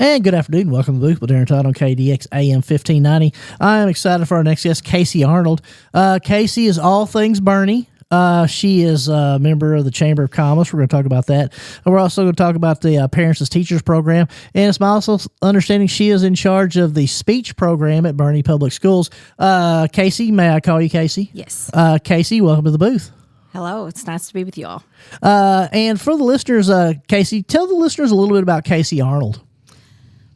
And good afternoon. Welcome to the booth with Darren Todd on KDX AM 1590. I am excited for our next guest, Casey Arnold. Casey is all things Bernie. She is a member of the Chamber of Commerce. We're going to talk about that. And we're also going to talk about the Parents as Teachers program. And it's my also understanding she is in charge of the speech program at Bernie Public Schools. Casey, may I call you Casey? Yes. Casey, welcome to the booth. Hello. It's nice to be with you all. And for the listeners, Casey, tell the listeners a little bit about Casey Arnold.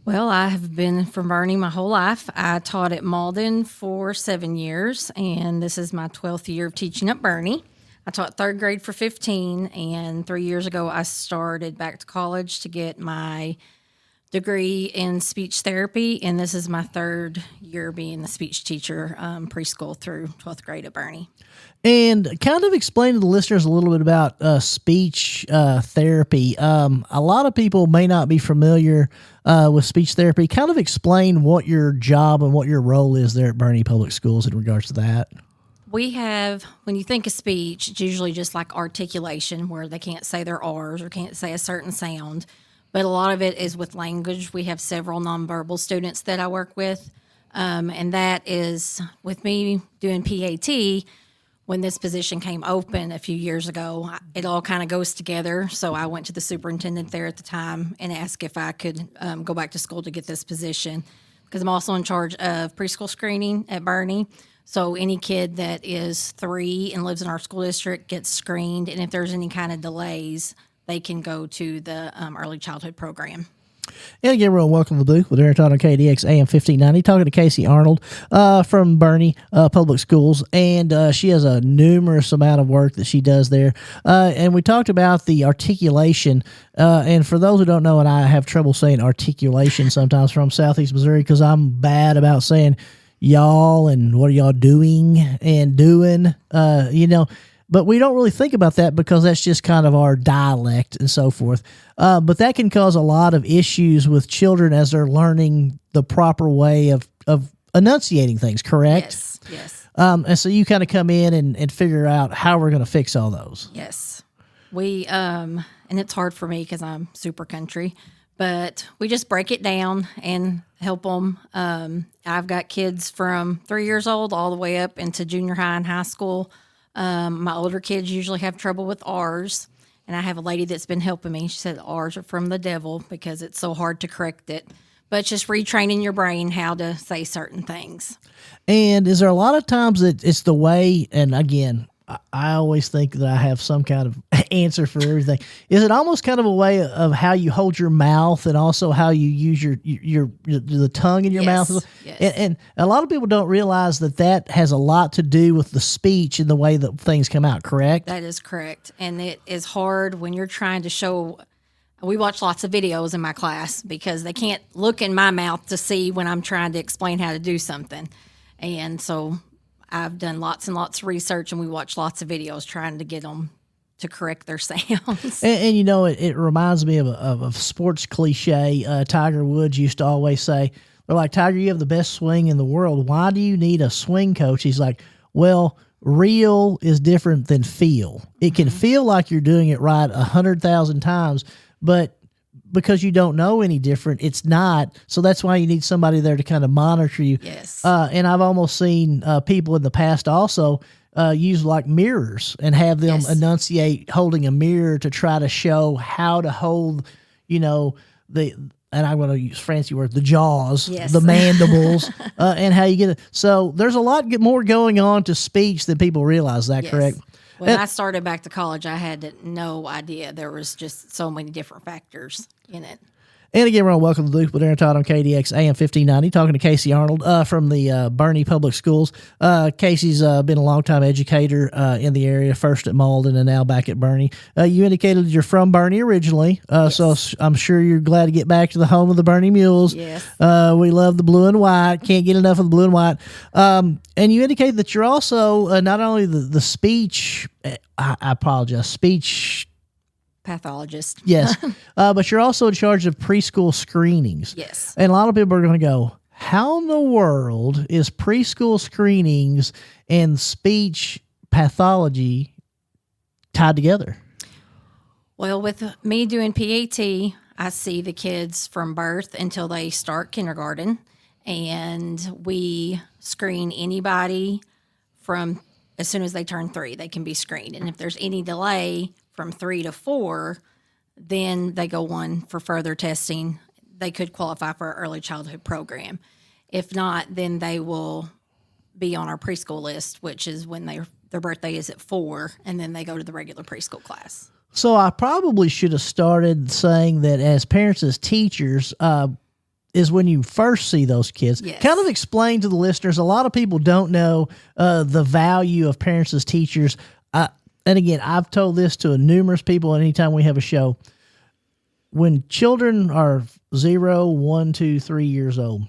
Well, I have been from Bernie my whole life. I taught at Malden for 7 years, and this is my 12th year of teaching at Bernie. I taught third grade for 15, and 3 years ago I started back to college to get my degree in speech therapy, and this is my third year being a speech teacher, preschool through 12th grade at Bernie. And kind of explain to the listeners a little bit about speech therapy. A lot of people may not be familiar with speech therapy. Kind of explain what your job and what your role is there at Bernie Public Schools in regards to that. We have, when you think of speech, it's usually just like articulation where they can't say their R's or can't say a certain sound. But a lot of it is with language. We have several nonverbal students that I work with. And that is with me doing PAT. When this position came open a few years ago, it all kind of goes together. So I went to the superintendent there at the time and asked if I could go back to school to get this position, because I'm also in charge of preschool screening at Bernie. So any kid that is 3 and lives in our school district gets screened, and if there's any kind of delays, they can go to the early childhood program. And again, everyone, welcome to the booth with Darren Todd on KDX AM 1590. Talking to Casey Arnold from Bernie Public Schools, and she has a numerous amount of work that she does there. And we talked about the articulation. And for those who don't know, and I have trouble saying articulation sometimes from Southeast Missouri because I'm bad about saying y'all and what are y'all doing and doing, But we don't really think about that because that's just kind of our dialect and so forth. But that can cause a lot of issues with children as they're learning the proper way of enunciating things, correct? Yes. And so you kind of come in and figure out how we're going to fix all those. Yes. We, and it's hard for me because I'm super country, but we just break it down and help them. I've got kids from 3 years old all the way up into junior high and high school. My older kids usually have trouble with R's, and I have a lady that's been helping me. She said R's are from the devil because it's so hard to correct it. But it's just retraining your brain how to say certain things. And is there a lot of times that it's the way, and again, I always think that I have some kind of answer for everything. Is it almost kind of a way of how you hold your mouth and also how you use your the tongue in your mouth? Yes. And a lot of people don't realize that has a lot to do with the speech and the way that things come out, correct? That is correct. And it is hard when you're trying to show. We watch lots of videos in my class because they can't look in my mouth to see when I'm trying to explain how to do something. And so I've done lots and lots of research, and we watch lots of videos trying to get them to correct their sounds. And it reminds me of a sports cliche. Tiger Woods used to always say, they're like, Tiger, you have the best swing in the world. Why do you need a swing coach? He's like, well, real is different than feel. It can feel like you're doing it right 100,000 times, but because you don't know any different, it's not. So that's why you need somebody there to kind of monitor you. Yes. And I've almost seen people in the past also use like mirrors and have them enunciate holding a mirror to try to show how to hold, and I'm going to use fancy words, the jaws, the mandibles, and how you get it. So there's a lot more going on to speech than people realize. Is that correct? When I started back to college, I had no idea there was just so many different factors in it. And again, we're welcome to the booth with Darren Todd on KDX AM 1590, talking to Casey Arnold from the Bernie Public Schools. Casey's been a longtime educator in the area, first at Malden and now back at Bernie. You indicated you're from Bernie originally, so I'm sure you're glad to get back to the home of the Bernie Mules. Yes. We love the blue and white. Can't get enough of the blue and white. And you indicated that you're also not only the speech, I apologize, speech pathologist. Yes. But you're also in charge of preschool screenings. Yes. And a lot of people are going to go, how in the world is preschool screenings and speech pathology tied together? Well, with me doing PAT, I see the kids from birth until they start kindergarten, and we screen anybody from as soon as they turn 3. They can be screened, and if there's any delay from 3 to 4, then they go on for further testing. They could qualify for our early childhood program. If not, then they will be on our preschool list, which is when their birthday is at 4, and then they go to the regular preschool class. So I probably should have started saying that as parents, as teachers, is when you first see those kids. Yes. Kind of explain to the listeners. A lot of people don't know the value of parents as teachers. And again, I've told this to numerous people anytime we have a show. When children are 0, 1, 2, 3 years old,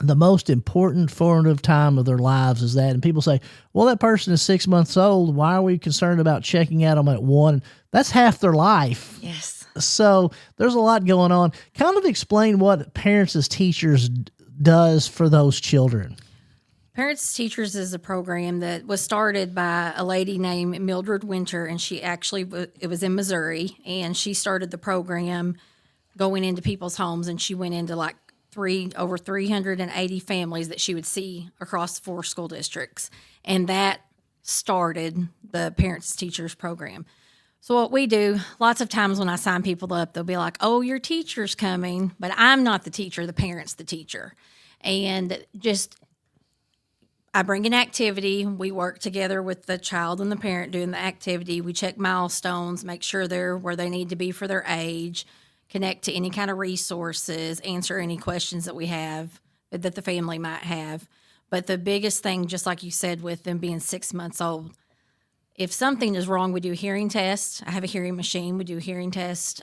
the most important formative time of their lives is that. And people say, well, that person is 6 months old. Why are we concerned about checking out them at 1? That's half their life. Yes. So there's a lot going on. Kind of explain what Parents as Teachers does for those children. Parents as Teachers is a program that was started by a lady named Mildred Winter, and it was in Missouri, and she started the program going into people's homes, and she went into like over 380 families that she would see across 4 school districts, and that started the Parents as Teachers program. So what we do, lots of times when I sign people up, they'll be like, oh, your teacher's coming, but I'm not the teacher, the parent's the teacher. And I bring an activity. We work together with the child and the parent doing the activity. We check milestones, make sure they're where they need to be for their age, connect to any kind of resources, answer any questions that we have that the family might have. But the biggest thing, just like you said, with them being 6 months old, if something is wrong, we do hearing tests. I have a hearing machine. We do hearing tests,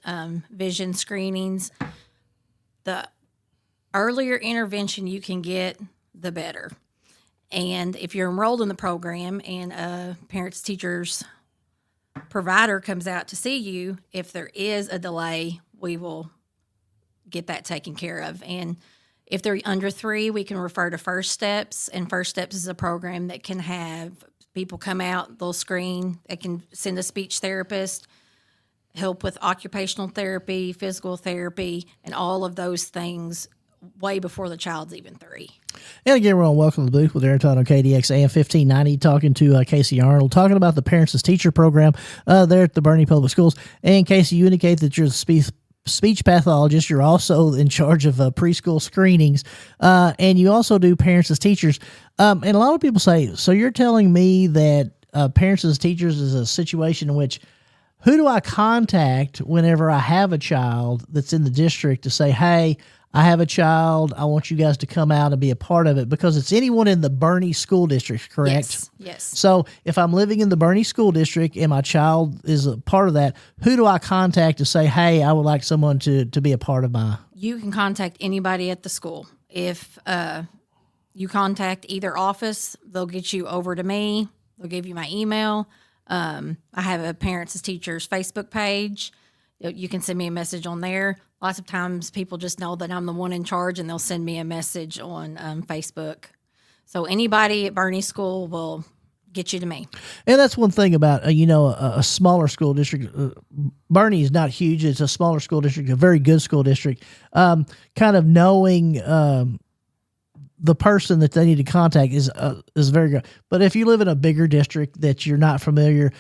vision screenings. The earlier intervention you can get, the better. And if you're enrolled in the program and a parents, teachers, provider comes out to see you, if there is a delay, we will get that taken care of. And if they're under 3, we can refer to First Steps. And First Steps is a program that can have people come out, they'll screen, they can send a speech therapist, help with occupational therapy, physical therapy, and all of those things way before the child's even 3. And again, we're on Welcome to the Booth with Aaron Todd on KDX AM 1590, talking to Casey Arnold, talking about the Parents as Teacher program there at the Boerne Public Schools. And Casey, you indicate that you're the speech pathologist. You're also in charge of preschool screenings, and you also do Parents as Teachers. And a lot of people say, so you're telling me that Parents as Teachers is a situation in which, who do I contact whenever I have a child that's in the district to say, hey, I have a child, I want you guys to come out and be a part of it? Because it's anyone in the Boerne School District, correct? Yes. So if I'm living in the Boerne School District and my child is a part of that, who do I contact to say, hey, I would like someone to be a part of my... You can contact anybody at the school. If you contact either office, they'll get you over to me. They'll give you my email. I have a Parents as Teachers Facebook page. You can send me a message on there. Lots of times people just know that I'm the one in charge, and they'll send me a message on Facebook. So anybody at Boerne School will get you to me. And that's one thing about, a smaller school district. Boerne is not huge. It's a smaller school district, a very good school district. Kind of knowing the person that they need to contact is very good. But if you live in a bigger district that you're not familiar,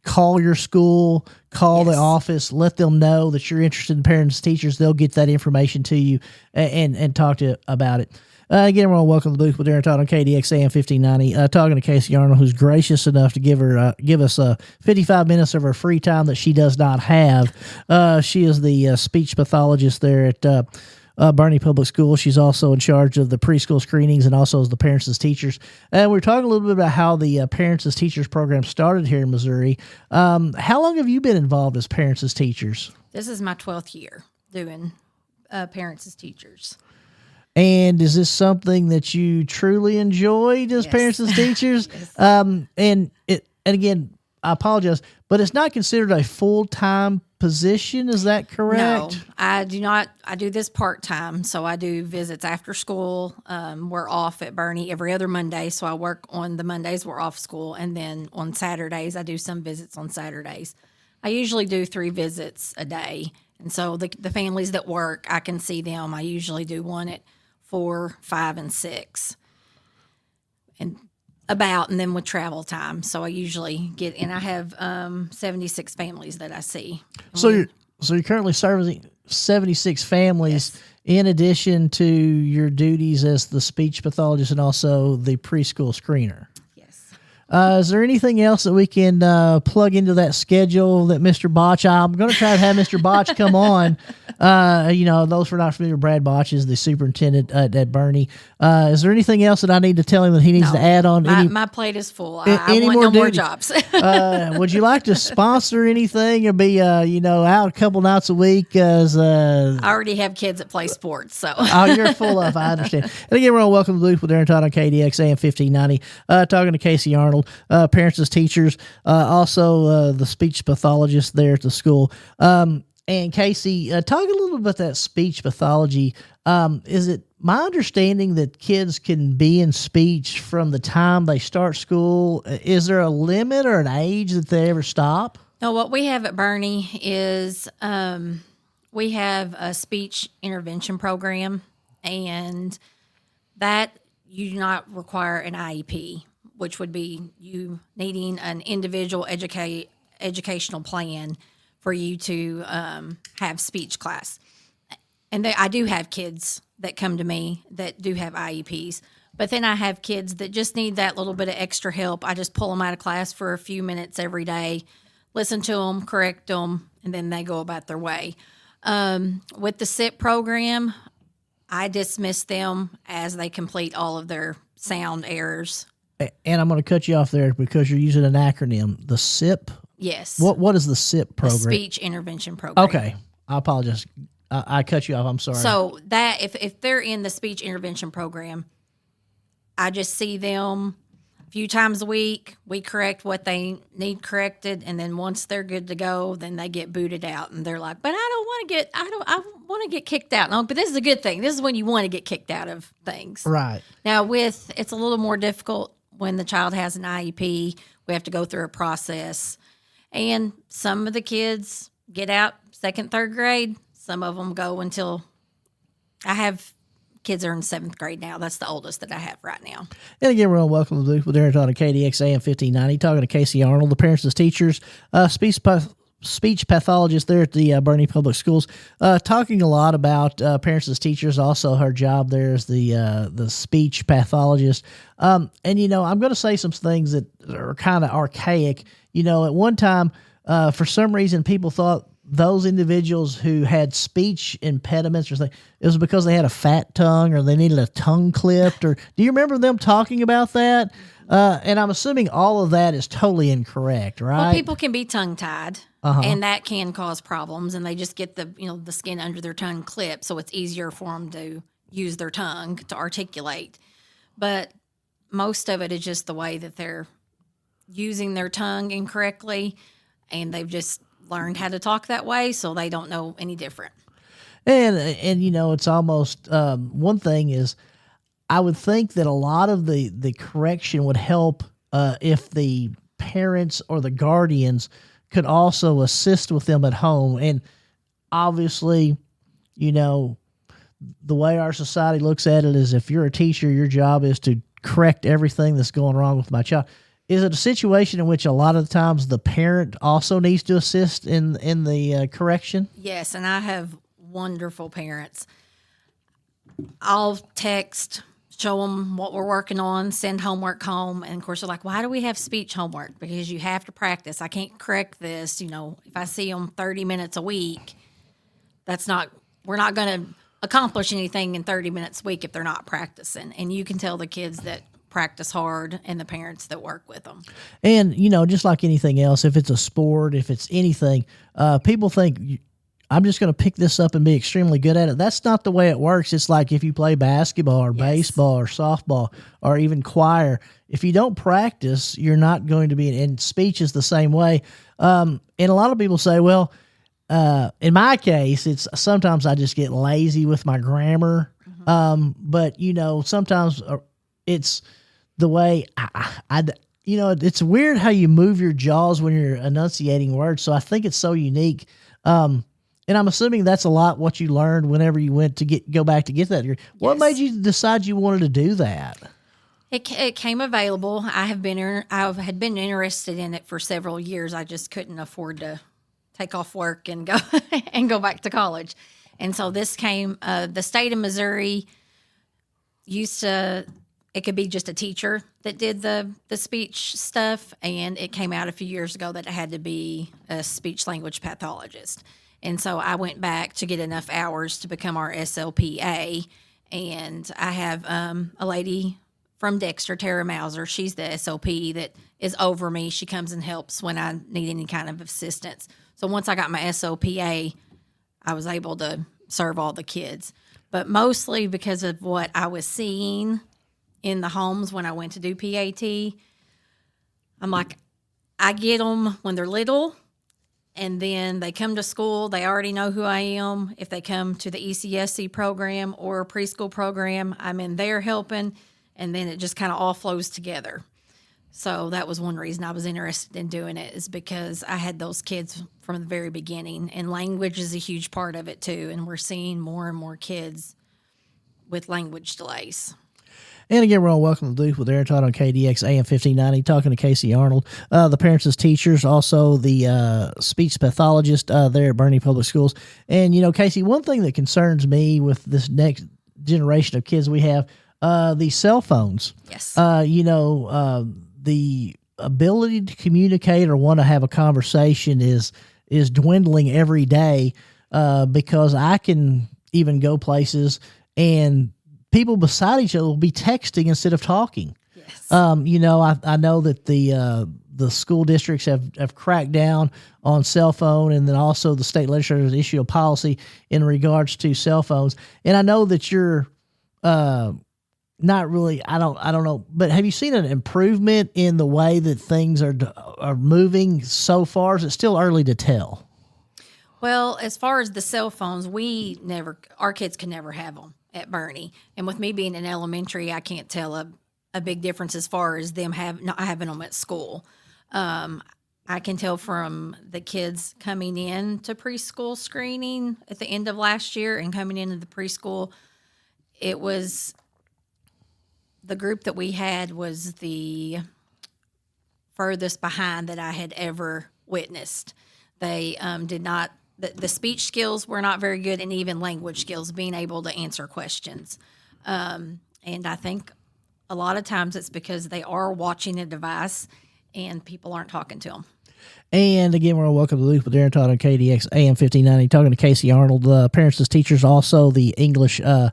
call your school, call the office, let them know that you're interested in Parents as Teachers. They'll get that information to you and talk to you about it. Again, we're on Welcome to the Booth with Aaron Todd on KDX AM 1590, talking to Casey Arnold, who's gracious enough to give us 55 minutes of her free time that she does not have. She is the speech pathologist there at Boerne Public Schools. She's also in charge of the preschool screenings and also as the Parents as Teachers. And we're talking a little bit about how the Parents as Teachers program started here in Missouri. How long have you been involved as Parents as Teachers? This is my 12th year doing Parents as Teachers. And is this something that you truly enjoyed as Parents as Teachers? Yes. And again, I apologize, but it's not considered a full-time position. Is that correct? No, I do not. I do this part-time, so I do visits after school. We're off at Boerne every other Monday, so I work on the Mondays we're off school, and then on Saturdays I do some visits on Saturdays. I usually do 3 visits a day, And so the families that work, I can see them. I usually do one at 4, 5, and 6. And then with travel time. So I usually get, and I have 76 families that I see. So you're currently serving 76 families in addition to your duties as the speech pathologist and also the preschool screener. Yes. Is there anything else that we can plug into that schedule that Mr. Botch? I'm going to try to have Mr. Botch come on. Those who are not familiar, Brad Botch is the superintendent at Bernie. Is there anything else that I need to tell him that he needs to add on? My plate is full. I want more jobs. Would you like to sponsor anything or be, out a couple nights a week? I already have kids that play sports, so. Oh, you're full of. I understand. And again, we're on Welcome to the Booth with Aaron Todd on KDX AM 1590. Talking to Casey Arnold, parents as teachers, also the speech pathologist there at the school. And Casey, talk a little bit about that speech pathology. Is it my understanding that kids can be in speech from the time they start school? Is there a limit or an age that they ever stop? No, what we have at Bernie is we have a speech intervention program, and that you do not require an IEP, which would be you needing an individual educational plan for you to have speech class. And I do have kids that come to me that do have IEPs, but then I have kids that just need that little bit of extra help. I just pull them out of class for a few minutes every day, listen to them, correct them, and then they go about their way. With the SIP program, I dismiss them as they complete all of their sound errors. And I'm going to cut you off there because you're using an acronym. The SIP. Yes. What is the SIP program? The speech intervention program. Okay. I apologize. I cut you off. I'm sorry. So that if they're in the speech intervention program, I just see them a few times a week. We correct what they need corrected, and then once they're good to go, then they get booted out, and they're like, "But I want to get kicked out." No, but this is a good thing. This is when you want to get kicked out of things. Right. Now it's a little more difficult when the child has an IEP. We have to go through a process. And some of the kids get out 2nd, 3rd grade. Some of them go until I have kids that are in 7th grade now. That's the oldest that I have right now. And again, we're on Welcome to the Booth with Aaron Todd on KDX AM 1590. Talking to Casey Arnold, the parents as teachers, speech pathologist there at the Bernie Public Schools. Talking a lot about parents as teachers. Also, her job there is the speech pathologist. And I'm going to say some things that are kind of archaic. At one time, for some reason, people thought those individuals who had speech impediments or something, it was because they had a fat tongue or they needed a tongue clipped. Or do you remember them talking about that? And I'm assuming all of that is totally incorrect, right? Well, people can be tongue-tied, and that can cause problems, and they just get the skin under their tongue clipped, so it's easier for them to use their tongue to articulate. But most of it is just the way that they're using their tongue incorrectly, and they've just learned how to talk that way, so they don't know any different. And it's almost one thing is I would think that a lot of the correction would help if the parents or the guardians could also assist with them at home. And obviously, the way our society looks at it is if you're a teacher, your job is to correct everything that's going wrong with my child. Is it a situation in which a lot of the times the parent also needs to assist in the correction? Yes, and I have wonderful parents. I'll text, show them what we're working on, send homework home, and of course they're like, "Why do we have speech homework?" Because you have to practice. I can't correct this. If I see them 30 minutes a week, we're not going to accomplish anything in 30 minutes a week if they're not practicing. And you can tell the kids that practice hard and the parents that work with them. And, just like anything else, if it's a sport, if it's anything, people think I'm just going to pick this up and be extremely good at it. That's not the way it works. It's like if you play basketball or baseball or softball or even choir, if you don't practice, you're not going to be, and speech is the same way. And a lot of people say, well, in my case, it's sometimes I just get lazy with my grammar. But sometimes it's the way it's weird how you move your jaws when you're enunciating words. So I think it's so unique. And I'm assuming that's a lot what you learned whenever you went to go back to get that degree. What Yes. made you decide you wanted to do that? It came available. I had been interested in it for several years. I just couldn't afford to take off work and go and go back to college. And so this came. The state of Missouri used to. It could be just a teacher that did the speech stuff, and it came out a few years ago that it had to be a speech language pathologist. And so I went back to get enough hours to become our SLPA. And I have a lady from Dexter, Tara Mauser. She's the SLP that is over me. She comes and helps when I need any kind of assistance. So once I got my SLPA, I was able to serve all the kids. But mostly because of what I was seeing in the homes when I went to do PAT, I'm like, I get them when they're little. And then they come to school, they already know who I am. If they come to the ECSC program or a preschool program, I'm in there helping, and then it just kind of all flows together. So that was one reason I was interested in doing it, is because I had those kids from the very beginning, and language is a huge part of it too. And we're seeing more and more kids with language delays. And again, we're on Welcome to Duke with Aaron Todd on KDX AM 1590, talking to Casey Arnold, the parents as teachers, also the speech pathologist there at Bernie Public Schools. And, Casey, one thing that concerns me with this next generation of kids we have, these cell phones. Yes. The ability to communicate or want to have a conversation is dwindling every day because I can even go places and people beside each other will be texting instead of talking. Yes. I know that the school districts have cracked down on cell phone, and then also the state legislature has issued a policy in regards to cell phones. And I know that you're not really. I don't know. But have you seen an improvement in the way that things are moving so far? Is it still early to tell? Well, as far as the cell phones, our kids could never have them at Bernie. And with me being in elementary, I can't tell a big difference as far as them not having them at school. I can tell from the kids coming in to preschool screening at the end of last year and coming into the preschool, it was the group that we had was the furthest behind that I had ever witnessed. They did not. The speech skills were not very good, and even language skills, being able to answer questions. And I think a lot of times it's because they are watching a device and people aren't talking to them. And again, we're on Welcome to Duke with Aaron Todd on KDX AM 1590, talking to Casey Arnold, parents as teachers, also the English, the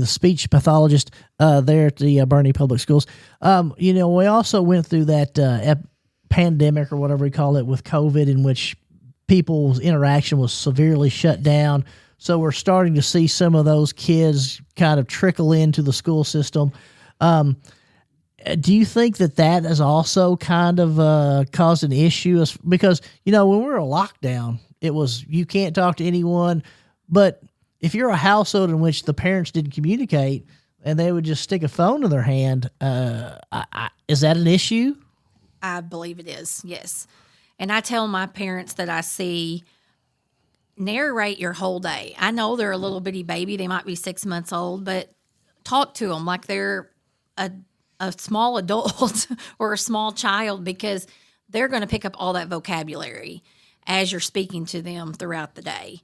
speech pathologist there at the Bernie Public Schools. We also went through that pandemic or whatever we call it with COVID, in which people's interaction was severely shut down. So we're starting to see some of those kids kind of trickle into the school system. Do you think that has also kind of caused an issue? Because, when we were in lockdown, it was you can't talk to anyone. But if you're a household in which the parents didn't communicate and they would just stick a phone in their hand, is that an issue? I believe it is, yes. And I tell my parents that I see, narrate your whole day. I know they're a little bitty baby. They might be 6 months old, but talk to them like they're a small adult or a small child, because they're going to pick up all that vocabulary as you're speaking to them throughout the day.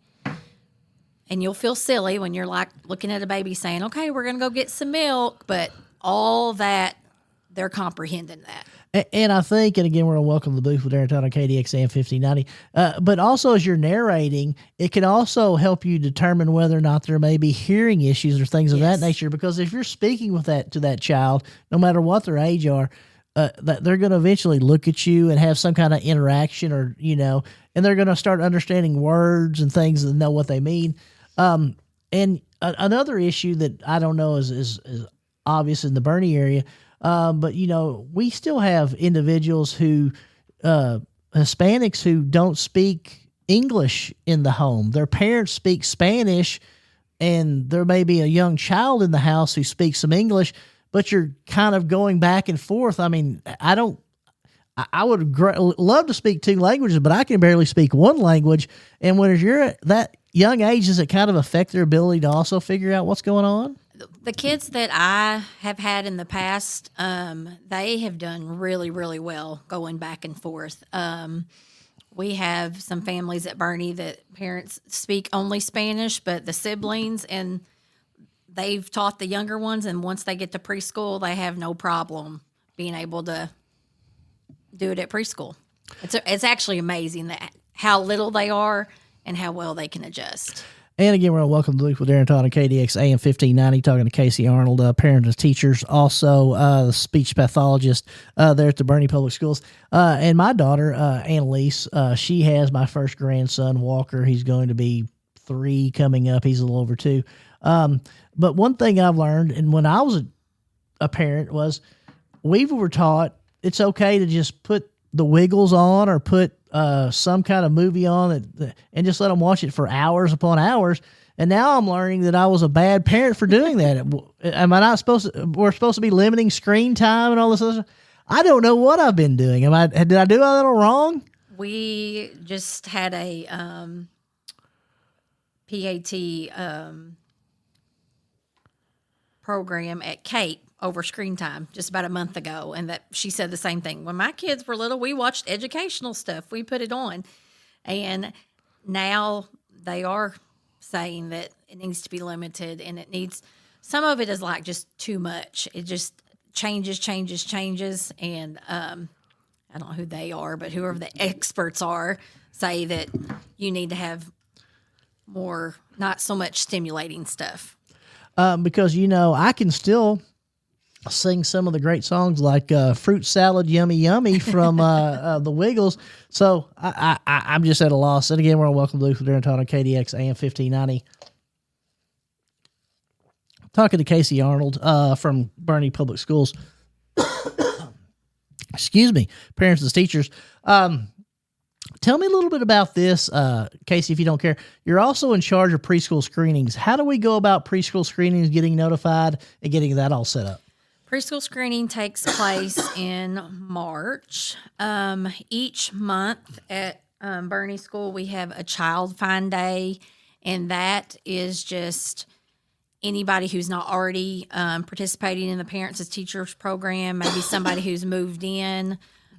And you'll feel silly when you're like looking at a baby saying, okay, we're going to go get some milk, but all that, they're comprehending that. And I think, and again, we're on Welcome to the Booth with Aaron Todd on KDX AM 1590. But also, as you're narrating, it can also help you determine whether or not there may be hearing issues or things of that nature. Because if you're speaking to that child, no matter what their age are, they're going to eventually look at you and have some kind of interaction, or and they're going to start understanding words and things and know what they mean. And another issue that I don't know is obvious in the Bernie area. But we still have individuals who, Hispanics who don't speak English in the home. Their parents speak Spanish, and there may be a young child in the house who speaks some English, but you're kind of going back and forth. I mean, I would love to speak two languages, but I can barely speak one language. And when you're at that young age, does it kind of affect their ability to also figure out what's going on? The kids that I have had in the past, they have done really, really well going back and forth. We have some families at Bernie that parents speak only Spanish, but the siblings and they've taught the younger ones, and once they get to preschool, they have no problem being able to do it at preschool. It's actually amazing that how little they are and how well they can adjust. And again, we're on Welcome to Luke with Darren Todd on KDX AM 1590, talking to Casey Arnold, parent and teachers, also the speech pathologist there at the Bernie Public Schools. And my daughter, Annalise, she has my first grandson, Walker. He's going to be 3 coming up. He's a little over 2. But one thing I've learned, and when I was a parent, was we were taught it's okay to just put the Wiggles on or put some kind of movie on and just let them watch it for hours upon hours. And now I'm learning that I was a bad parent for doing that. Am I not supposed to? We're supposed to be limiting screen time and all this other stuff. I don't know what I've been doing. Did I do a little wrong? We just had a PAT program at Cape over screen time just about a month ago, and that she said the same thing. When my kids were little, we watched educational stuff. We put it on, and now they are saying that it needs to be limited, and some of it is like just too much. It just changes, and I don't know who they are, but whoever the experts are say that you need to have more, not so much stimulating stuff. Because, I can still sing some of the great songs like Fruit Salad Yummy Yummy from the Wiggles. So I'm just at a loss. And again, we're on Welcome to Luke with Darren Todd on KDX AM 1590. Talking to Casey Arnold from Bernie Public Schools. Excuse me, parents and teachers. Tell me a little bit about this, Casey, if you don't care. You're also in charge of preschool screenings. How do we go about preschool screenings, getting notified, and getting that all set up? Preschool screening takes place in March. Each month at Bernie School, we have a Child Find Day, and that is just anybody who's not already participating in the Parents as Teachers program, maybe somebody who's moved in.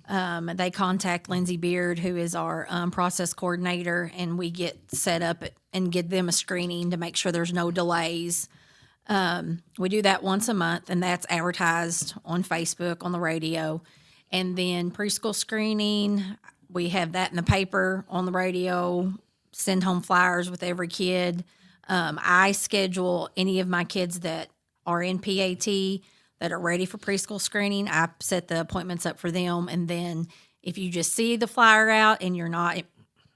They contact Lindsay Beard, who is our process coordinator, and we get set up and give them a screening to make sure there's no delays. We do that once a month, and that's advertised on Facebook, on the radio. And then preschool screening, we have that in the paper, on the radio, send home flyers with every kid. I schedule any of my kids that are in PAT that are ready for preschool screening. I set the appointments up for them. And then if you just see the flyer out and you're not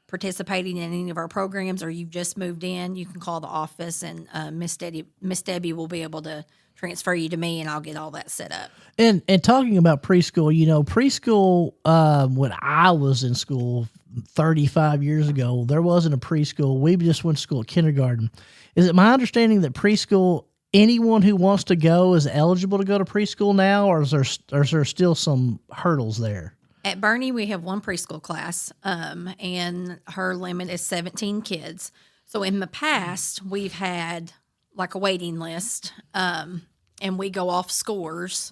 participating in any of our programs or you've just moved in, you can call the office, and Miss Debbie will be able to transfer you to me, and I'll get all that set up. And talking about preschool, preschool, when I was in school 35 years ago, there wasn't a preschool. We just went to school at kindergarten. Is it my understanding that preschool, anyone who wants to go is eligible to go to preschool now, or is there still some hurdles there? At Bernie, we have one preschool class, and her limit is 17 kids. So in the past, we've had like a waiting list, and we go off scores.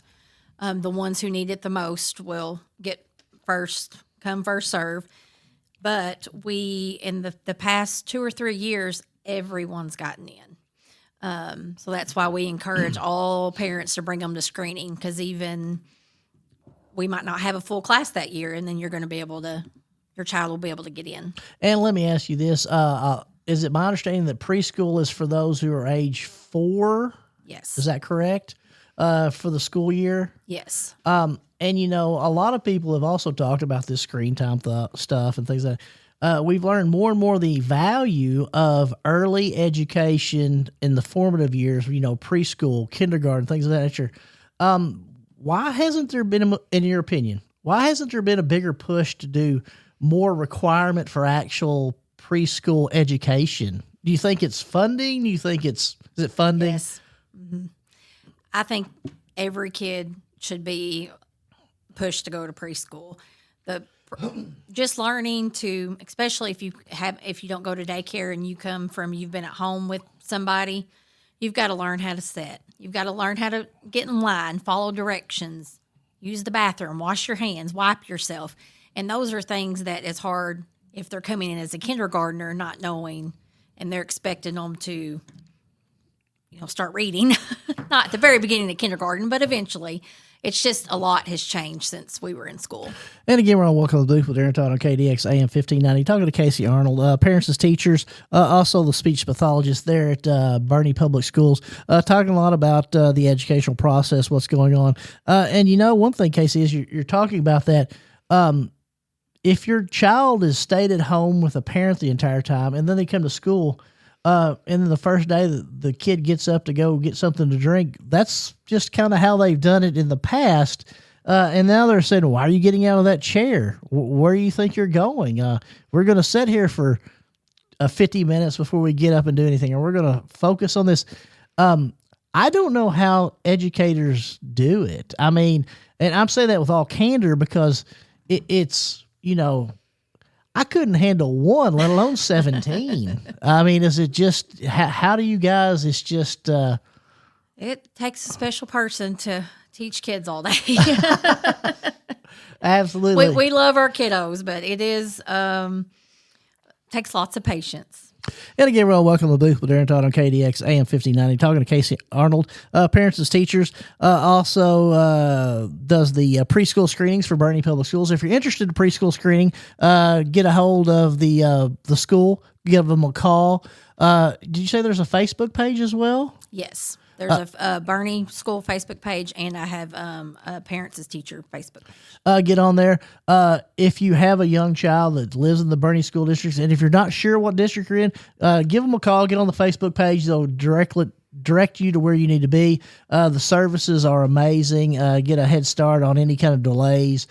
The ones who need it the most will get first come, first serve. But in the past 2 or 3 years, everyone's gotten in. So that's why we encourage all parents to bring them to screening, because even we might not have a full class that year, and then your child will be able to get in. And let me ask you this. Is it my understanding that preschool is for those who are age 4? Yes. Is that correct? For the school year? Yes. And a lot of people have also talked about this screen time stuff and things like that. We've learned more and more the value of early education in the formative years, preschool, kindergarten, things of that nature. Why hasn't there been, in your opinion, a bigger push to do more requirement for actual preschool education? Do you think it's funding? Is it funding? Yes. Mm-hmm. I think every kid should be pushed to go to preschool. but just learning to, especially if you don't go to daycare and you've been at home with somebody, you've got to learn how to sit. You've got to learn how to get in line, follow directions, use the bathroom, wash your hands, wipe yourself. And those are things that is hard if they're coming in as a kindergartner, not knowing, and they're expecting them to, start reading. Not at the very beginning of kindergarten, but eventually. It's just a lot has changed since we were in school. And again, we're on Welcome to the Booth with Aaron Todd on KDX AM 1590. Talking to Casey Arnold, parents as teachers, also the speech pathologist there at Boerne Public Schools, talking a lot about the educational process, what's going on. And one thing, Casey, is you're talking about that. If your child is stayed at home with a parent the entire time and then they come to school, and then the first day the kid gets up to go get something to drink, that's just kind of how they've done it in the past. And now they're saying, why are you getting out of that chair? Where do you think you're going? We're going to sit here for 50 minutes before we get up and do anything, or we're going to focus on this. I don't know how educators do it. I mean, and I'm saying that with all candor because it's, I couldn't handle one, let alone 17. I mean, is it just, how do you guys, it's just... It takes a special person to teach kids all day. Absolutely. We love our kiddos, but it is, takes lots of patience. And again, welcome to the booth with Aaron Todd on KDX AM 1590. Talking to Casey Arnold, parents as teachers. Also does the preschool screenings for Boerne Public Schools. If you're interested in preschool screening, get a hold of the school. Give them a call. Did you say there's a Facebook page as well? Yes. There's a Boerne School Facebook page, and I have a Parents as Teacher Facebook page. Get on there. If you have a young child that lives in the Boerne School Districts, and if you're not sure what district you're in, give them a call. Get on the Facebook page. They'll direct you to where you need to be. The services are amazing. Get a head start on any kind of delays.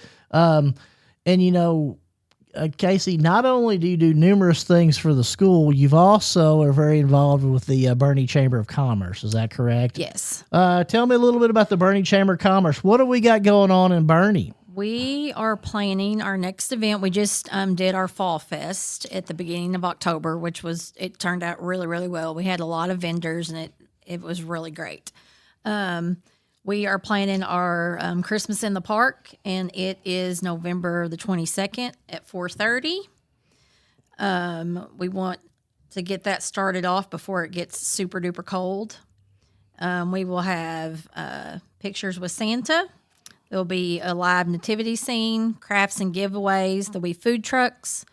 Casey, not only do you do numerous things for the school, you've also are very involved with the Boerne Chamber of Commerce. Is that correct? Yes. Tell me a little bit about the Boerne Chamber of Commerce. What do we got going on in Boerne? We are planning our next event. We just did our Fall Fest at the beginning of October, it turned out really, really well. We had a lot of vendors, and it was really great. We are planning our Christmas in the Park, and it is November the 22nd at 4:30. We want to get that started off before it gets super duper cold. We will have pictures with Santa. There'll be a live nativity scene, crafts and giveaways. There'll be food trucks,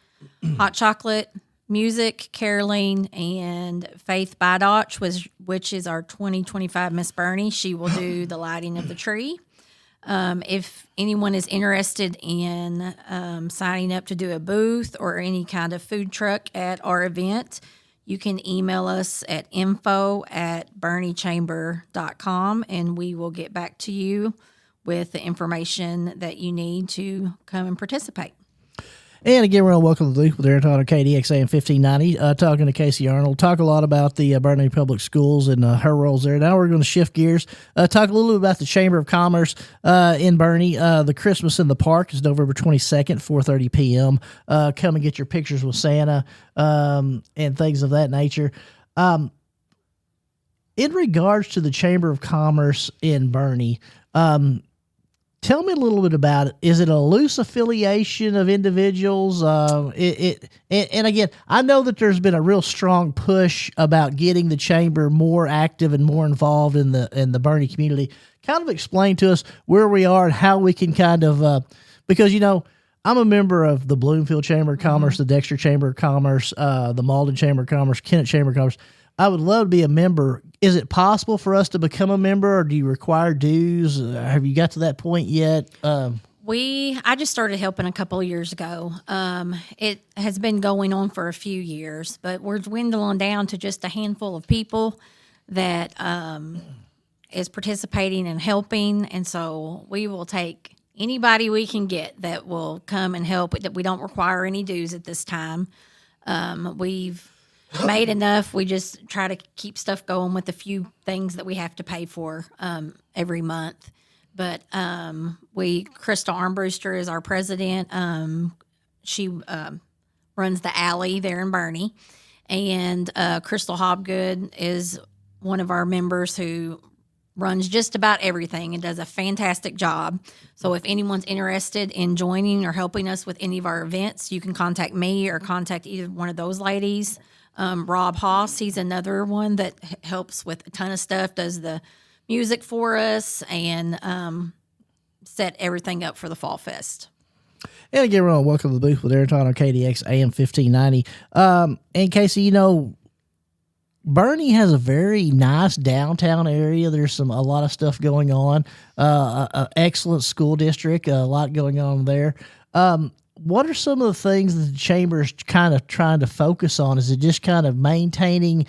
hot chocolate, music, caroling, and Faith Bidotch, which is our 2025 Miss Boerne. She will do the lighting of the tree. If anyone is interested in signing up to do a booth or any kind of food truck at our event, you can email us at info@boernechamber.com, and we will get back to you with the information that you need to come and participate. And again, we're on Welcome to the Booth with Aaron Todd on KDX AM 1590, talking to Casey Arnold. Talk a lot about the Boerne Public Schools and her roles there. Now we're going to shift gears, talk a little bit about the Chamber of Commerce in Boerne. The Christmas in the Park is November 22nd, 4:30 p.m. Come and get your pictures with Santa and things of that nature. In regards to the Chamber of Commerce in Boerne, tell me a little bit about it. Is it a loose affiliation of individuals? And again, I know that there's been a real strong push about getting the chamber more active and more involved in the Boerne community. Kind of explain to us where we are and how we can kind of because I'm a member of the Bloomfield Chamber of Commerce, the Dexter Chamber of Commerce, the Malden Chamber of Commerce, Kennett Chamber of Commerce. I would love to be a member. Is it possible for us to become a member, or do you require dues? Have you got to that point yet? I just started helping a couple of years ago. It has been going on for a few years, but we're dwindling down to just a handful of people that is participating and helping. And so we will take anybody we can get that will come and help. That we don't require any dues at this time. We've made enough. We just try to keep stuff going with a few things that we have to pay for every month. But Crystal Armbruster is our president. She runs the alley there in Bernie. And Crystal Hobgood is one of our members who runs just about everything and does a fantastic job. So if anyone's interested in joining or helping us with any of our events, you can contact me or contact either one of those ladies. Rob Haas, he's another one that helps with a ton of stuff, does the music for us, and set everything up for the Fall Fest. And again, we're on Welcome to the Booth with Aaron Todd on KDX AM 1590. And Casey, you know, Bernie has a very nice downtown area. There's a lot of stuff going on. Excellent school district, a lot going on there. What are some of the things that the chamber is kind of trying to focus on? Is it just kind of maintaining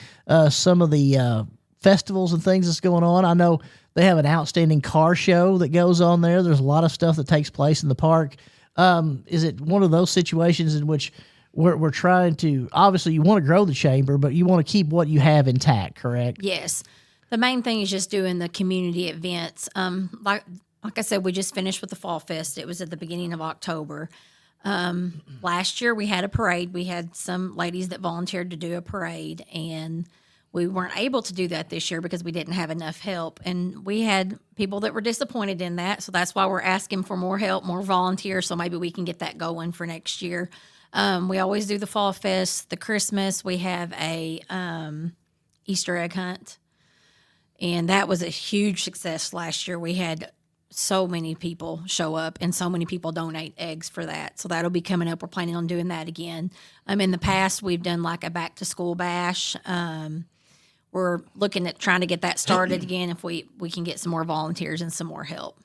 some of the festivals and things that's going on? I know they have an outstanding car show that goes on there. There's a lot of stuff that takes place in the park. Is it one of those situations in which we're trying to, obviously you want to grow the chamber, but you want to keep what you have intact, correct? Yes. The main thing is just doing the community events. Like I said, we just finished with the Fall Fest. It was at the beginning of October. Last year we had a parade. We had some ladies that volunteered to do a parade, and we weren't able to do that this year because we didn't have enough help. And we had people that were disappointed in that. So that's why we're asking for more help, more volunteers. So maybe we can get that going for next year. We always do the Fall Fest, the Christmas. We have a Easter egg hunt. And that was a huge success last year. We had so many people show up and so many people donate eggs for that. So that'll be coming up. We're planning on doing that again. In the past, we've done like a back to school bash. We're looking at trying to get that started again if we can get some more volunteers and some more help.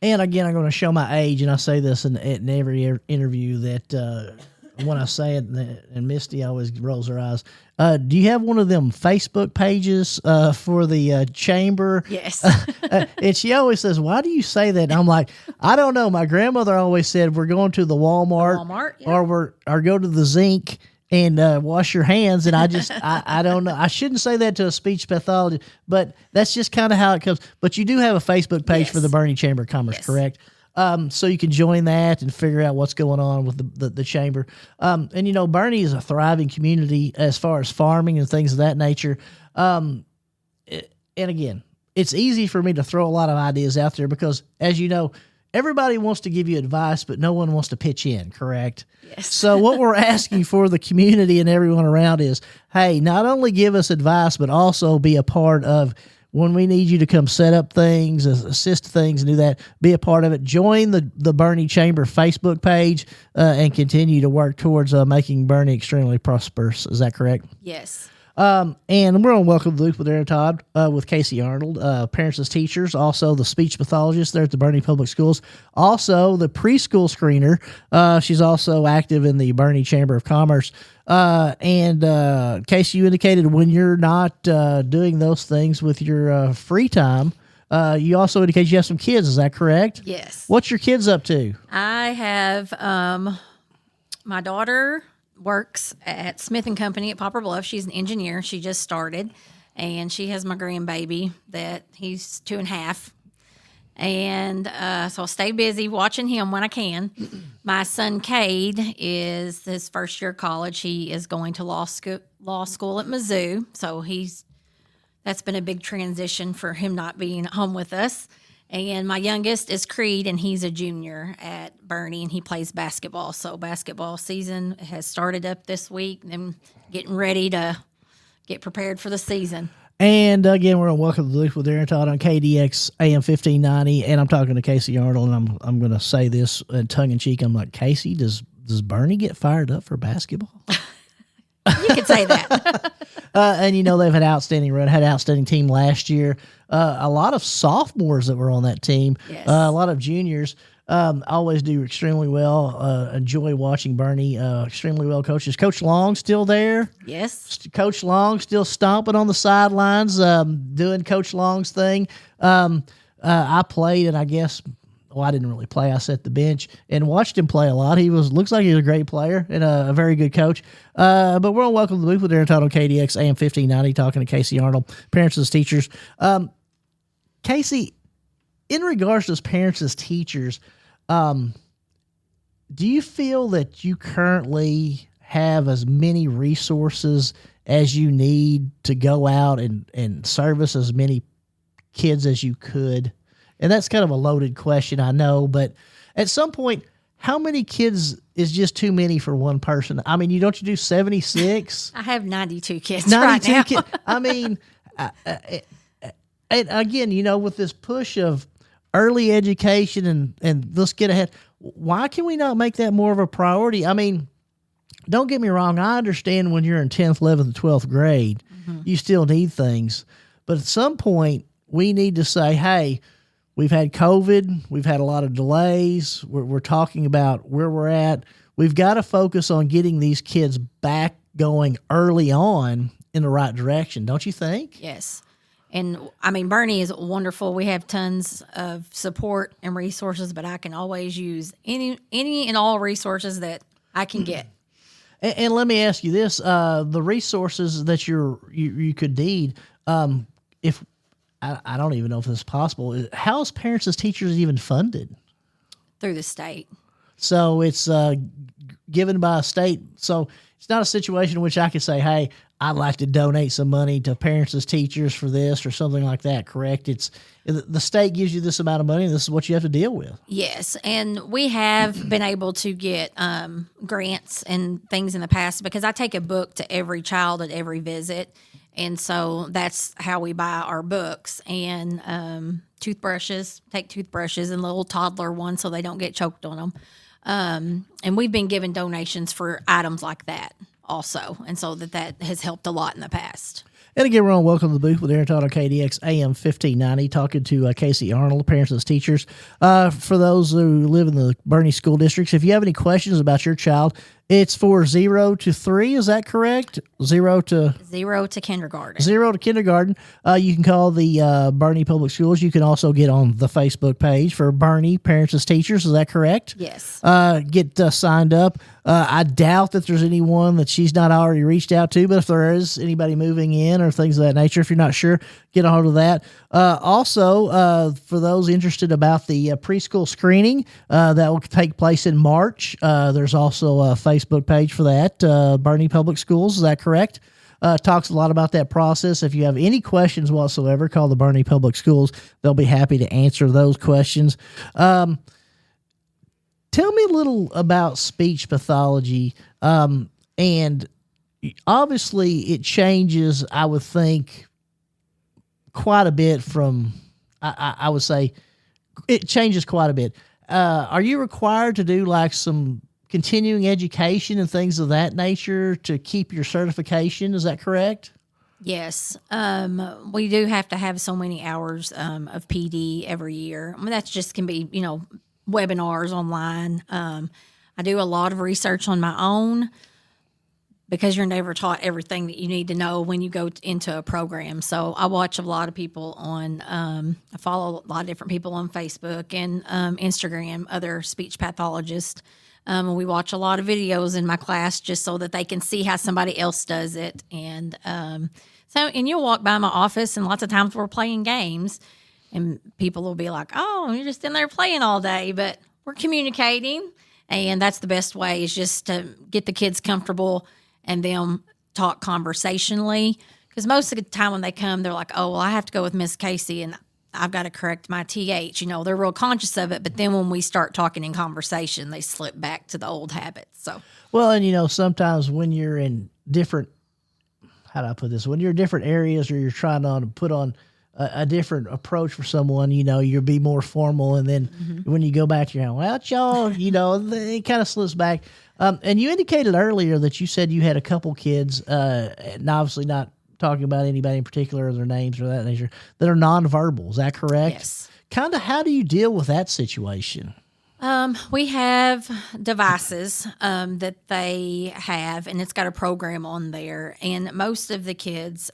And again, I'm going to show my age, and I say this in every interview that when I say it, and Misty always rolls her eyes. Do you have one of them Facebook pages for the chamber? Yes. And she always says, "Why do you say that?" And I'm like, I don't know. My grandmother always said, "We're going to the Walmart, yeah. or go to the Zinc and wash your hands." And I don't know. I shouldn't say that to a speech pathologist, but that's just kind of how it comes. But you do have a Facebook page Yes. for the Bernie Chamber of Commerce, Yes. correct? So you can join that and figure out what's going on with the chamber. And, you know, Bernie is a thriving community as far as farming and things of that nature. And again, it's easy for me to throw a lot of ideas out there because, as you know, everybody wants to give you advice, but no one wants to pitch in, correct? Yes. So what we're asking for the community and everyone around is, hey, not only give us advice, but also be a part of when we need you to come set up things, assist things, and do that, be a part of it. Join the Bernie Chamber Facebook page and continue to work towards making Bernie extremely prosperous. Is that correct? Yes. And we're on Welcome to the Booth with Aaron Todd with Casey Arnold, parents as teachers, also the speech pathologist there at the Bernie Public Schools, also the preschool screener. She's also active in the Bernie Chamber of Commerce. And Casey, you indicated when you're not doing those things with your free time, you also indicated you have some kids. Is that correct? Yes. What's your kids up to? I have my daughter works at Smith & Company at Poplar Bluff. She's an engineer. She just started. And she has my grandbaby that he's 2.5. And so I'll stay busy watching him when I can. My son, Cade, is his first year of college. He is going to law school at Mizzou. So that's been a big transition for him not being at home with us. And my youngest is Creed, and he's a junior at Bernie, and he plays basketball. So basketball season has started up this week, and getting ready to get prepared for the season. And again, we're on Welcome to the Booth with Aaron Todd on KDX AM 1590, and I'm talking to Casey Arnold, and I'm going to say this tongue in cheek. I'm like, Casey, does Bernie get fired up for basketball? You could say that. And you know they've had outstanding run, had an outstanding team last year. A lot of sophomores that were on that team. Yes. A lot of juniors. Always do extremely well. Enjoy watching Bernie. Extremely well coaches. Coach Long still there. Yes. Coach Long still stomping on the sidelines, doing Coach Long's thing. I played, and I guess, well, I didn't really play. I sat the bench and watched him play a lot. Looks like he was a great player and a very good coach. But we're on Welcome to the Booth with Aaron Todd on KDX AM 1590, talking to Casey Arnold, parents as teachers. Casey, in regards to as parents, as teachers, do you feel that you currently have as many resources as you need to go out and service as many kids as you could? And that's kind of a loaded question, I know, but at some point, how many kids is just too many for one person? I mean, don't you do 76? I have 92 kids 92 right now. kids. I mean, and again, with this push of early education and let's get ahead, why can we not make that more of a priority? I mean, don't get me wrong. I understand when you're in 10th, 11th, and 12th grade, you still need things. But at some point, we need to say, hey, we've had COVID. We've had a lot of delays. We're talking about where we're at. We've got to focus on getting these kids back going early on in the right direction. Don't you think? Yes. And I mean, Bernie is wonderful. We have tons of support and resources, but I can always use any and all resources that I can get. And let me ask you this: the resources that you could need, if I don't even know if this is possible. How's parents as teachers even funded? Through the state. So it's given by a state. So it's not a situation in which I could say, hey, I'd like to donate some money to parents as teachers for this or something like that, correct? It's the state gives you this amount of money, and this is what you have to deal with. Yes, and we have been able to get grants and things in the past because I take a book to every child at every visit, and so that's how we buy our books. And toothbrushes, take toothbrushes and little toddler ones so they don't get choked on them. And we've been given donations for items like that also, and so that has helped a lot in the past. And again, we're on Welcome to the Booth with Aaron Todd on KDX AM 1590, talking to Casey Arnold, parents as teachers. For those who live in the Bernie school districts, if you have any questions about your child, it's for 0 to 3, is that correct? 0 to kindergarten. 0 to kindergarten. You can call the Bernie Public Schools. You can also get on the Facebook page for Bernie Parents as Teachers. Is that correct? Yes. Get signed up. I doubt that there's anyone that she's not already reached out to, but if there is anybody moving in or things of that nature, if you're not sure, get a hold of that. Also, for those interested about the preschool screening, that will take place in March. There's also a Facebook page for that, Bernie Public Schools. Is that correct? Talks a lot about that process. If you have any questions whatsoever, call the Bernie Public Schools. They'll be happy to answer those questions. Tell me a little about speech pathology. And obviously it changes, I would think, quite a bit from, I would say it changes quite a bit. Are you required to do like some continuing education and things of that nature to keep your certification? Is that correct? Yes. We do have to have so many hours of PD every year. I mean, that's just can be, webinars online. I do a lot of research on my own because you're never taught everything that you need to know when you go into a program. So I watch a lot of people on, I follow a lot of different people on Facebook and Instagram, other speech pathologists. We watch a lot of videos in my class just so that they can see how somebody else does it. And and you'll walk by my office and lots of times we're playing games and people will be like, oh, you're just in there playing all day, but we're communicating. And that's the best way is just to get the kids comfortable and them talk conversationally. Because most of the time when they come, they're like, oh, well, I have to go with Miss Casey and I've got to correct my TH. They're real conscious of it. But then when we start talking in conversation, they slip back to the old habits. So, well, and sometimes when you're in different, how do I put this? When you're in different areas or you're trying to put on a different approach for someone, you'll be more formal. And then when you go back to your own, well, y'all, it kind of slips back. And you indicated earlier that you said you had a couple kids, and obviously not talking about anybody in particular or their names or that nature, that are nonverbal. Is that correct? Yes. Kind of how do you deal with that situation? We have devices that they have, and it's got a program on there. And most of the kids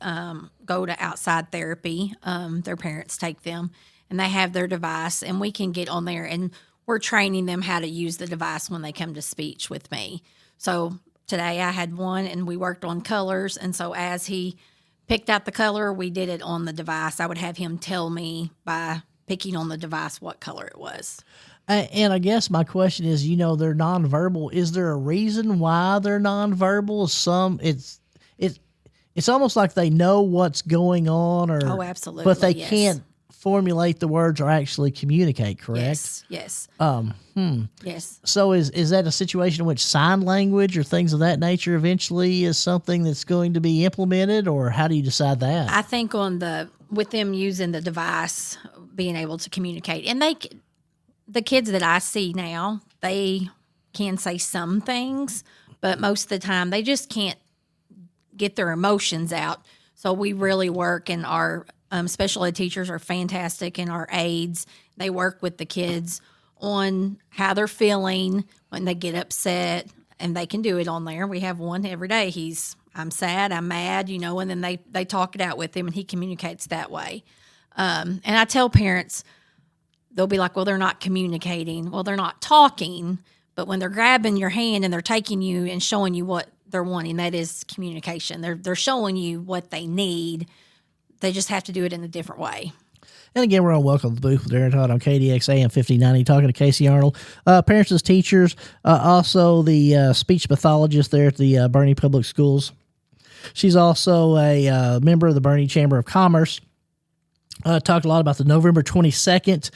go to outside therapy. Their parents take them, and they have their device, and we can get on there, and we're training them how to use the device when they come to speech with me. So today I had one, and we worked on colors, and so as he picked out the color, we did it on the device. I would have him tell me by picking on the device what color it was. And I guess my question is, they're nonverbal. Is there a reason why they're nonverbal? It's almost like they know what's going on, Oh, absolutely. but they yes. can't formulate the words or actually communicate. Correct? Yes. Yes. So is that a situation in which sign language or things of that nature eventually is something that's going to be implemented, or how do you decide that? I think with them using the device, being able to communicate, and the kids that I see now, they can say some things, but most of the time they just can't get their emotions out. So we really work, and our special ed teachers are fantastic, and our aides, they work with the kids on how they're feeling when they get upset, and they can do it on there. We have one every day. I'm sad, I'm mad, and then they talk it out with him, and he communicates that way. And I tell parents, they'll be like, well, they're not communicating. Well, they're not talking, but when they're grabbing your hand and they're taking you and showing you what they're wanting, that is communication. They're showing you what they need. They just have to do it in a different way. And again, we're on Welcome to the Booth with Aaron Todd on KDX AM 1590, talking to Casey Arnold, parents as teachers, also the speech pathologist there at the Boerne Public Schools. She's also a member of the Boerne Chamber of Commerce. Talked a lot about the November 22nd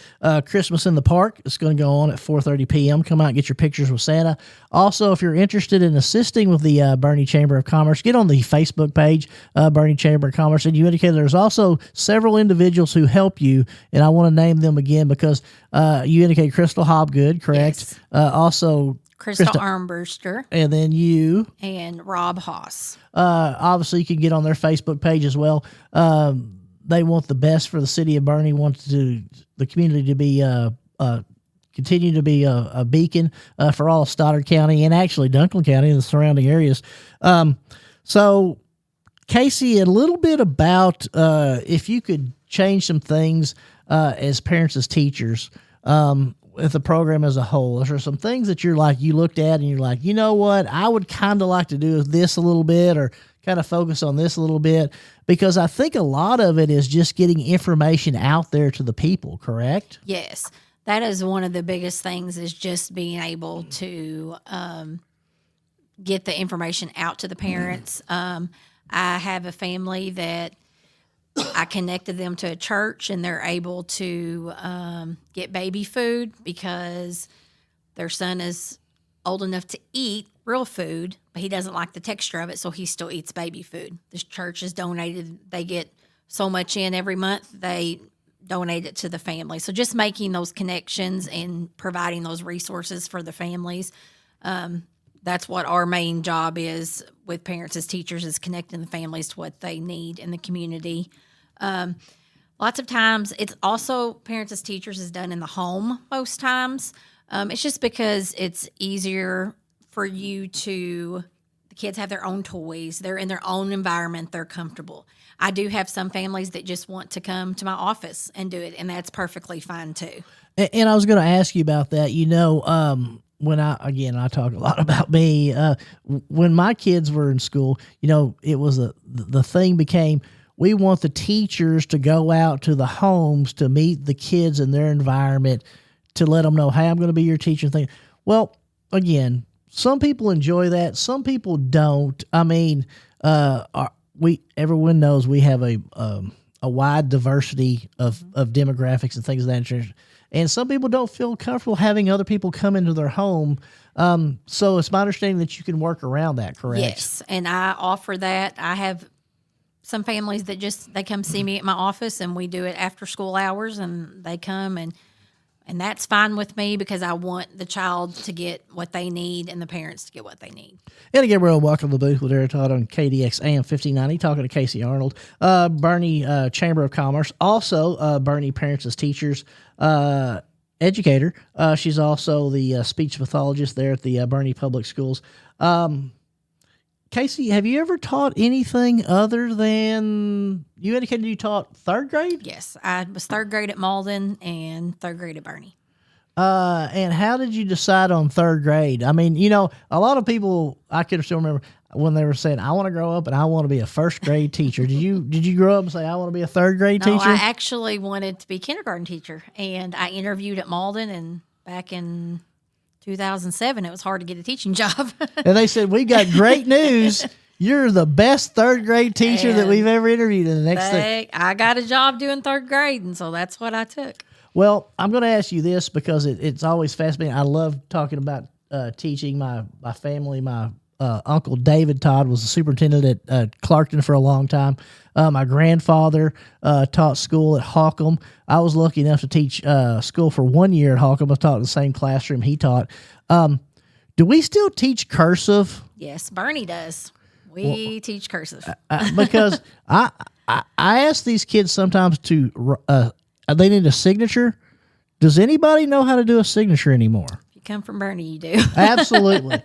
Christmas in the Park. It's going to go on at 4:30 p.m. Come out and get your pictures with Santa. Also, if you're interested in assisting with the Boerne Chamber of Commerce, get on the Facebook page, Boerne Chamber of Commerce, and you indicated there's also several individuals who help you, and I want to name them again because you indicated Crystal Hobgood, correct? Yes. Also Crystal Armbruster. And then you. And Rob Haas. Obviously, you can get on their Facebook page as well. They want the best for the city of Boerne, want the community to be continue to be a beacon for all of Stoddard County and actually Dunklin County and the surrounding areas. So, Casey, a little bit about if you could change some things as parents, as teachers, with the program as a whole. Is there some things that you looked at and you're like, you know what, I would kind of like to do this a little bit, or kind of focus on this a little bit? Because I think a lot of it is just getting information out there to the people, correct? Yes. That is one of the biggest things, is just being able to get the information out to the parents. I have a family that I connected them to a church, and they're able to get baby food because their son is old enough to eat real food, but he doesn't like the texture of it, so he still eats baby food. This church is donated. They get so much in every month. They donate it to the family. So just making those connections and providing those resources for the families. That's what our main job is with parents as teachers, is connecting the families to what they need in the community. Lots of times, it's also parents as teachers is done in the home most times. It's just because it's easier for the kids have their own toys. They're in their own environment. They're comfortable. I do have some families that just want to come to my office and do it, and that's perfectly fine too. And I was going to ask you about that. When I talk a lot about me, when my kids were in school, it was the thing became, we want the teachers to go out to the homes to meet the kids in their environment, to let them know, hey, I'm going to be your teacher thing. Well, again, some people enjoy that. Some people don't. I mean, everyone knows we have a wide diversity of demographics and things of that nature. And some people don't feel comfortable having other people come into their home. So it's my understanding that you can work around that, correct? Yes, and I offer that. I have some families that they come see me at my office, and we do it after school hours, and they come, and that's fine with me, because I want the child to get what they need and the parents to get what they need. And again, we're welcome to the booth with Aaron Todd on KDX AM 1590, talking to Casey Arnold, Boerne Chamber of Commerce, also Boerne Parents as Teachers educator. She's also the speech pathologist there at the Boerne Public Schools. Casey, have you ever taught anything other than, you indicated you taught third grade? Yes, I was third grade at Malden and third grade at Boerne. And how did you decide on third grade? I mean, a lot of people, I can still remember, when they were saying, I want to grow up and I want to be a first grade teacher. Did you grow up and say, I want to be a third grade No, teacher? I actually wanted to be a kindergarten teacher, and I interviewed at Malden, and back in 2007, it was hard to get a teaching job. And they said, we got great news. You're the best third grade teacher that And we've ever interviewed. And the next thing, I got a job doing third grade, and so that's what I took. well, I'm going to ask you this because it's always fascinating. I love talking about teaching. My family, my uncle David Todd was the superintendent at Clarkton for a long time. My grandfather taught school at Holcomb. I was lucky enough to teach school for 1 year at Holcomb. I taught in the same classroom he taught. Do we still teach cursive? Yes, Bernie does. We teach cursive. Because I ask these kids sometimes to they need a signature. Does anybody know how to do a signature anymore? If you come from Bernie, you do. Absolutely.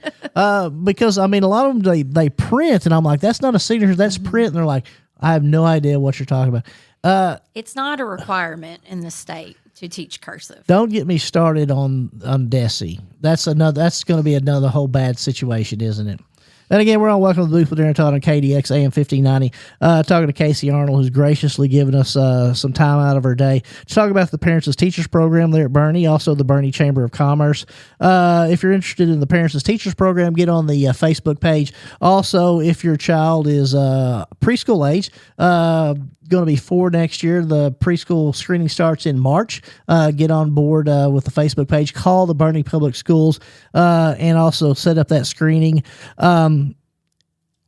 Because I mean, a lot of them they print, and I'm like, that's not a signature, that's print. And they're like, I have no idea what you're talking about. It's not a requirement in the state to teach cursive. Don't get me started on DESE. That's going to be another whole bad situation, isn't it? And again, we're on Welcome to the Booth with Darren Todd on KDX AM 1590, talking to Casey Arnold, who's graciously given us some time out of her day to talk about the Parents as Teachers program there at Bernie, also the Bernie Chamber of Commerce. If you're interested in the Parents as Teachers program, get on the Facebook page. Also, if your child is preschool age, going to be 4 next year. The preschool screening starts in March. Get on board with the Facebook page. Call the Bernie Public Schools and also set up that screening.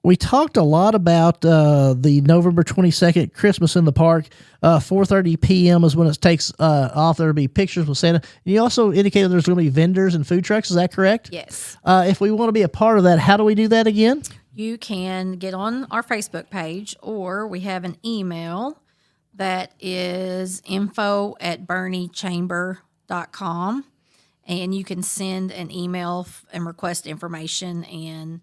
We talked a lot about the November 22nd Christmas in the Park. 4:30 p.m. is when it takes off. There'll be pictures with Santa. And you also indicated there's going to be vendors and food trucks. Is that correct? Yes. If we want to be a part of that, how do we do that again? You can get on our Facebook page, or we have an email that is info@berniechamber.com, and you can send an email and request information, and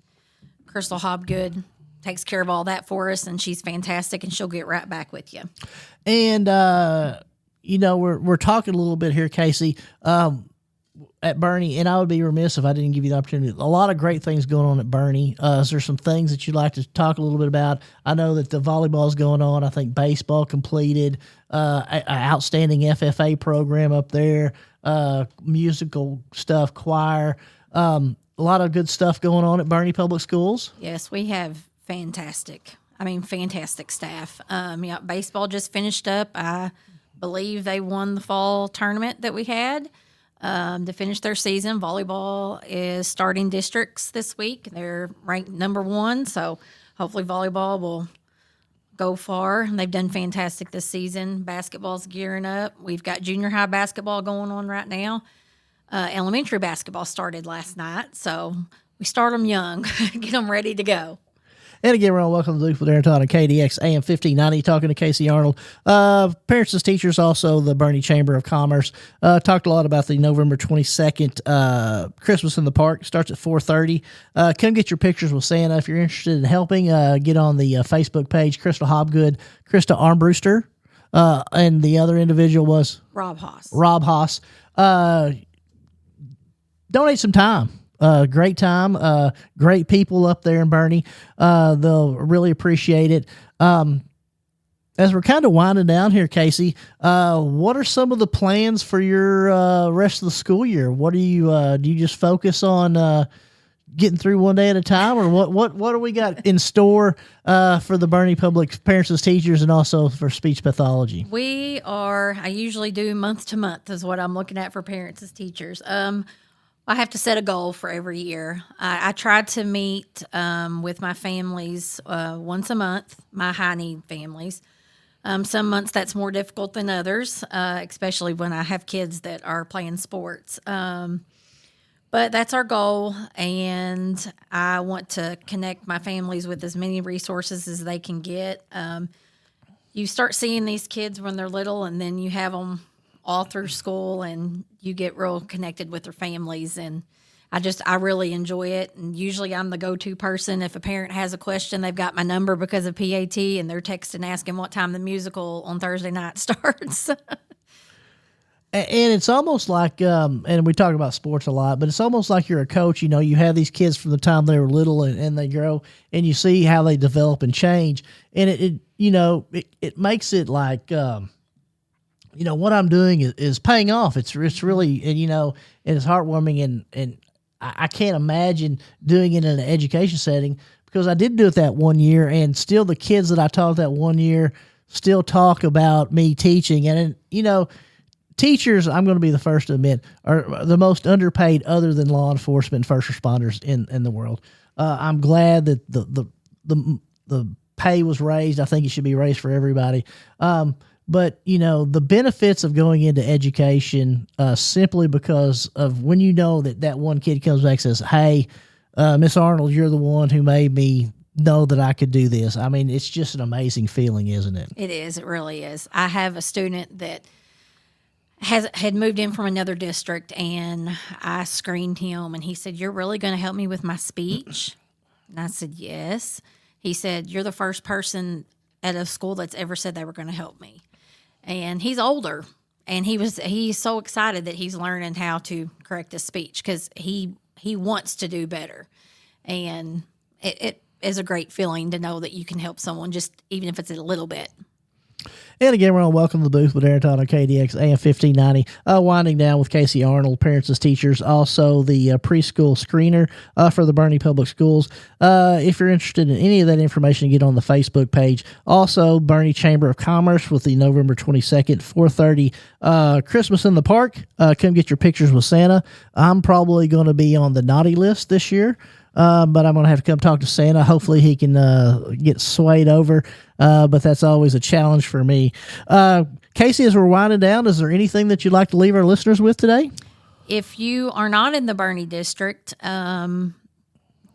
Crystal Hobgood takes care of all that for us, and she's fantastic, and she'll get right back with you. And we're talking a little bit here, Casey, at Bernie, and I would be remiss if I didn't give you the opportunity. A lot of great things going on at Bernie. Is there some things that you'd like to talk a little bit about? I know that the volleyball is going on. I think baseball completed. An outstanding FFA program up there. Musical stuff, choir. A lot of good stuff going on at Bernie Public Schools. Yes, we have fantastic staff. Baseball just finished up. I believe they won the fall tournament that we had to finish their season. Volleyball is starting districts this week. They're ranked number 1, so hopefully volleyball will go far. They've done fantastic this season. Basketball's gearing up. We've got junior high basketball going on right now. Elementary basketball started last night, so we start them young, get them ready to go. And again, we're on Welcome to the Booth with Darren Todd on KDX AM 1590, talking to Casey Arnold. Parents as Teachers, also the Bernie Chamber of Commerce. Talked a lot about the November 22nd Christmas in the Park. Starts at 4:30. Come get your pictures with Santa. If you're interested in helping, get on the Facebook page. Crystal Hobgood, Krista Armbruster, and the other individual was? Rob Haas. Rob Haas. Donate some time. Great time. Great people up there in Bernie. They'll really appreciate it. As we're kind of winding down here, Casey, what are some of the plans for your rest of the school year? What do you just focus on getting through one day at a time, or what do we got in store for the Bernie Public Parents as Teachers and also for speech pathology? I usually do month to month is what I'm looking at for Parents as Teachers. I have to set a goal for every year. I try to meet with my families once a month, my high need families. Some months that's more difficult than others, especially when I have kids that are playing sports. But that's our goal, and I want to connect my families with as many resources as they can get. You start seeing these kids when they're little, and then you have them all through school, and you get real connected with their families, and I really enjoy it. And usually I'm the go-to person. If a parent has a question, they've got my number because of PAT, and they're texting asking what time the musical on Thursday night starts. And it's almost like, and we talk about sports a lot, but it's almost like you're a coach. You know, you have these kids from the time they were little and they grow, and you see how they develop and change. And it makes it like, what I'm doing is paying off. It's really, and it's heartwarming. And I can't imagine doing it in an education setting, because I did do it that one year, and still the kids that I taught that one year still talk about me teaching. And teachers, I'm going to be the first to admit, are the most underpaid other than law enforcement and first responders in the world. I'm glad that the pay was raised. I think it should be raised for everybody. But the benefits of going into education, simply because of when that one kid comes back and says, "Hey, Miss Arnold, you're the one who made me know that I could do this." I mean, it's just an amazing feeling, isn't it? It is. It really is. I have a student that had moved in from another district, and I screened him, and he said, "You're really going to help me with my speech?" And I said, "Yes." He said, "You're the first person at a school that's ever said they were going to help me." And he's older, and he's so excited that he's learning how to correct his speech, because he wants to do better. And it is a great feeling to know that you can help someone, just even if it's a little bit. And again, we're on Welcome to the Booth with Aaron Todd on KDX AM 1590. Winding down with Casey Arnold, parents as teachers, also the preschool screener for the Boerne Public Schools. If you're interested in any of that information, get on the Facebook page. Also, Boerne Chamber of Commerce with the November 22nd, 4:30 Christmas in the Park. Come get your pictures with Santa. I'm probably going to be on the naughty list this year. But I'm going to have to come talk to Santa. Hopefully he can get swayed over, but that's always a challenge for me. Casey, as we're winding down, is there anything that you'd like to leave our listeners with today? If you are not in the Boerne district,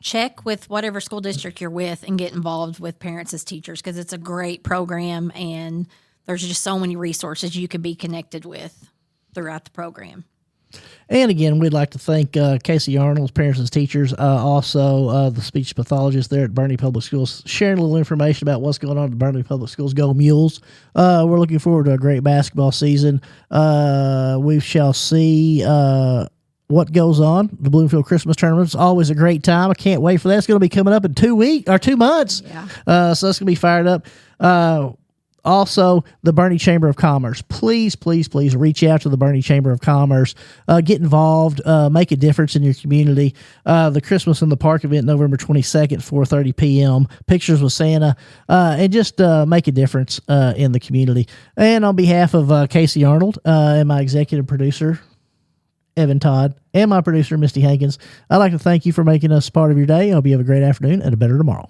check with whatever school district you're with and get involved with Parents as Teachers, because it's a great program, and there's just so many resources you can be connected with throughout the program. And again, we'd like to thank Casey Arnold, Parents as Teachers, also the speech pathologist there at Boerne Public Schools, sharing a little information about what's going on at Boerne Public Schools. Go Mules. We're looking forward to a great basketball season. We shall see what goes on. The Bloomfield Christmas Tournament is always a great time. I can't wait for that. It's going to be coming up in 2 months. Yeah. So that's going to be fired up. Also, the Boerne Chamber of Commerce. Please, please, please reach out to the Boerne Chamber of Commerce. Get involved. Make a difference in your community. The Christmas in the Park event, November 22nd, 4:30 p.m. Pictures with Santa. And just make a difference in the community. And on behalf of Casey Arnold and my executive producer, Evan Todd, and my producer, Misty Hankins, I'd like to thank you for making us part of your day. I hope you have a great afternoon and a better tomorrow.